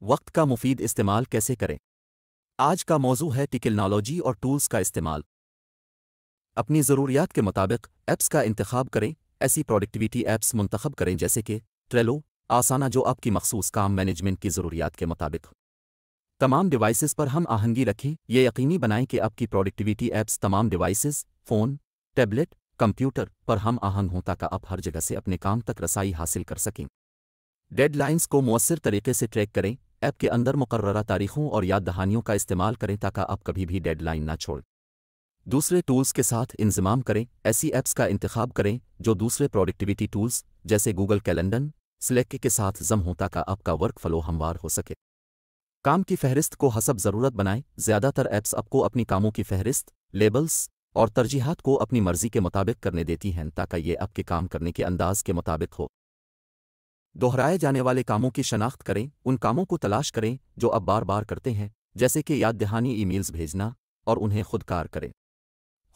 वक्त का मुफीद इस्तेमाल कैसे करें। आज का मौजू है टेक्नोलॉजी और टूल्स का इस्तेमाल। अपनी ज़रूरियात के मुताबिक ऐप्स का इंतखाब करें। ऐसी प्रोडक्टिविटी ऐप्स मुंतखब करें जैसे कि ट्रेलो, आसाना, जो आपकी मखसूस काम मैनेजमेंट की ज़रूरियात के मुताबिक। तमाम डिवाइसेस पर हम आहंगी रखें। ये यकीनी बनाएं कि आपकी प्रोडक्टिविटी ऐप्स तमाम डिवाइसेस, फ़ोन, टैबलेट, कंप्यूटर पर हम आहंग हों ताकि आप हर जगह से अपने काम तक रसाई हासिल कर सकें। डेडलाइंस को मौसर तरीके से ट्रैक करें। ऐप के अंदर मुकर्ररा तारीखों और याद दहानियों का इस्तेमाल करें ताकि आप कभी भी डेडलाइन ना छोड़ें। दूसरे टूल्स के साथ इंज़माम करें। ऐसी ऐप्स का इंतखाब करें जो दूसरे प्रोडक्टिविटी टूल्स जैसे गूगल कैलेंडर, स्लैक के साथ जम हो ताकि आपका वर्क फ्लो हमवार हो सके। काम की फहरिस्त को हसब ज़रूरत बनाएं। ज़्यादातर ऐप्स आपको अपनी कामों की फहरिस्त, लेबल्स और तरजीहात को अपनी मर्ज़ी के मुताबिक करने देती हैं ताकि ये आपके काम करने के अंदाज के मुताबिक हो। दोहराए जाने वाले कामों की शनाख्त करें। उन कामों को तलाश करें जो आप बार बार करते हैं, जैसे कि याद दहानी ईमेल्स भेजना, और उन्हें खुदकार करें।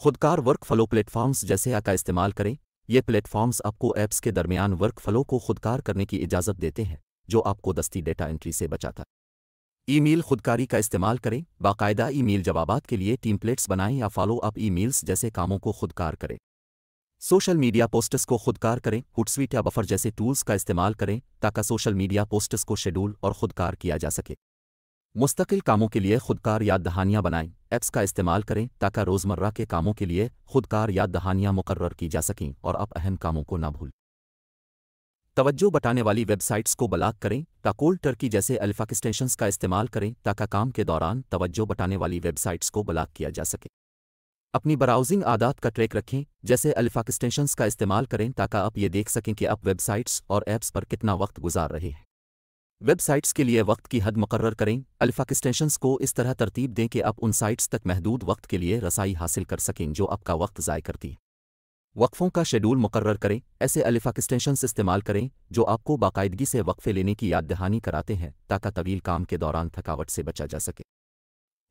खुदकार वर्क फ्लो प्लेटफॉर्म्स जैसे आ का इस्तेमाल करें। ये प्लेटफॉर्म्स आपको ऐप्स के दरमियान वर्क फ्लो को खुदकार करने की इजाज़त देते हैं, जो आपको दस्ती डेटा एंट्री से बचाता है। ईमेल खुदकारी का इस्तेमाल करें। बाकायदा ईमेल जवाबात के लिए टेम्पलेट्स बनाएं या फॉलो अप ईमेल्स जैसे कामों को खुदकार करें। सोशल मीडिया पोस्ट्स को खुदकार करें। हुटस्वीट या बफर जैसे टूल्स का इस्तेमाल करें ताकि सोशल मीडिया पोस्ट्स को शेड्यूल और खुदकार किया जा सके। मुस्तकिल कामों के लिए खुदकार याद दहानियाँ बनाएं। ऐप्स का इस्तेमाल करें ताकि रोज़मर्रा के कामों के लिए खुदकार याद दहानियाँ मुकर्रर की जा सकें और आप अहम कामों को ना भूलें। तवज्जो बटाने वाली वेबसाइट्स को ब्लॉक करें। कोल्ड टर्की जैसे अल्फा एक्सटेंशंस का इस्तेमाल करें ताकि काम के दौरान तवज्जो बटाने वाली वेबसाइट्स को ब्लॉक किया जा सके। अपनी ब्राउजिंग आदात का ट्रैक रखें, जैसे अल्फा एक्सटेंशंस का इस्तेमाल करें ताकि आप ये देख सकें कि आप वेबसाइट्स और ऐप्स पर कितना वक्त गुजार रहे हैं। वेबसाइट्स के लिए वक्त की हद मुकर्रर करें। अल्फा एक्सटेंशंस को इस तरह तरतीब दें कि आप उन साइट्स तक महदूद वक्त के लिए रसाई हासिल कर सकें जो आपका वक्त ज़ाय करती हैं। वक्फ़ों का शेड्यूल मुकर्रर करें। ऐसे अल्फा एक्सटेंशंस इस्तेमाल करें जो आपको बाकायदगी से वक्फे लेने की याद दहानी कराते हैं ताकि तवील काम के दौरान थकावट से बचा जा सके।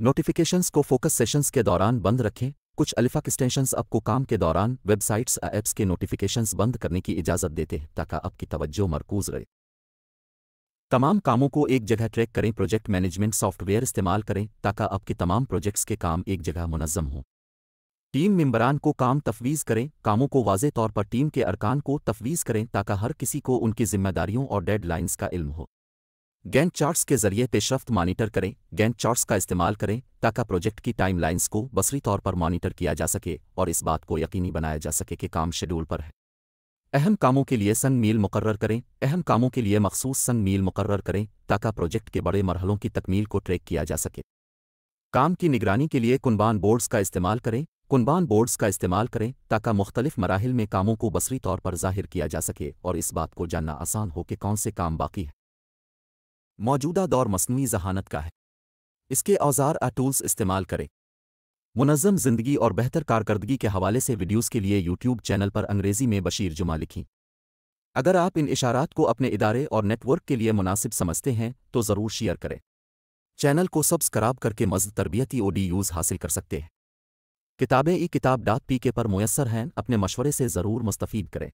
नोटिफिकेशंस को फोकस सेशंस के दौरान बंद रखें। कुछ अल्फा एक्सटेंशंस आपको काम के दौरान वेबसाइट्स या ऐप्स के नोटिफिकेशंस बंद करने की इजाज़त देते हैं ताकि आपकी तवज्जो मरकूज़ रहे। तमाम कामों को एक जगह ट्रैक करें। प्रोजेक्ट मैनेजमेंट सॉफ्टवेयर इस्तेमाल करें ताकि आपके तमाम प्रोजेक्ट्स के काम एक जगह मुनज़्ज़म हों। टीम मेंबरान को काम तफवीज़ करें। कामों को वाज़े तौर पर टीम के अरकान को तफवीज़ करें ताकि हर किसी को उनकी ज़िम्मेदारियों और डेडलाइंस का इल्म हो। गैंट चार्ट्स के ज़रिए पेशरफ्त मॉनिटर करें। गैंट चार्ट्स का इस्तेमाल करें ताकि प्रोजेक्ट की टाइमलाइंस को बसरी तौर पर मॉनिटर किया जा सके और इस बात को यकीनी बनाया जा सके कि काम शेड्यूल पर है। अहम कामों के लिए सन मील मुकर्रर करें। अहम कामों के लिए मखसूस सन मील मुकर्रर करें ताकि प्रोजेक्ट के बड़े मरहलों की तकमील को ट्रैक किया जा सके। काम की निगरानी के लिए कुनबान बोर्ड्स का इस्तेमाल करें। कुनबान बोर्ड्स का इस्तेमाल करें ताकि मुख्तलिफ मराहिल में कामों को बसरी तौर पर ज़ाहिर किया जा सके और इस बात को जानना आसान हो कि कौन से काम बाकी है। मौजूदा दौर मसनूई ज़हानत का है। इसके औज़ार आ टूल्स इस्तेमाल करें। मुनज़्ज़म ज़िंदगी और बेहतर कारकर्दगी के हवाले से वीडियोज़ के लिए यूट्यूब चैनल पर अंग्रेज़ी में बशीर जुमा लिखें। अगर आप इन इशारात को अपने इदारे और नेटवर्क के लिए मुनासिब समझते हैं तो ज़रूर शेयर करें। चैनल को सब्सक्राइब करके मज़ीद तरबियती ऑडियोज़ हासिल कर सकते हैं। किताबें किताब.pk पर मुयस्सर हैं। अपने मशवरे से ज़रूर मुस्तफ़ीद करें।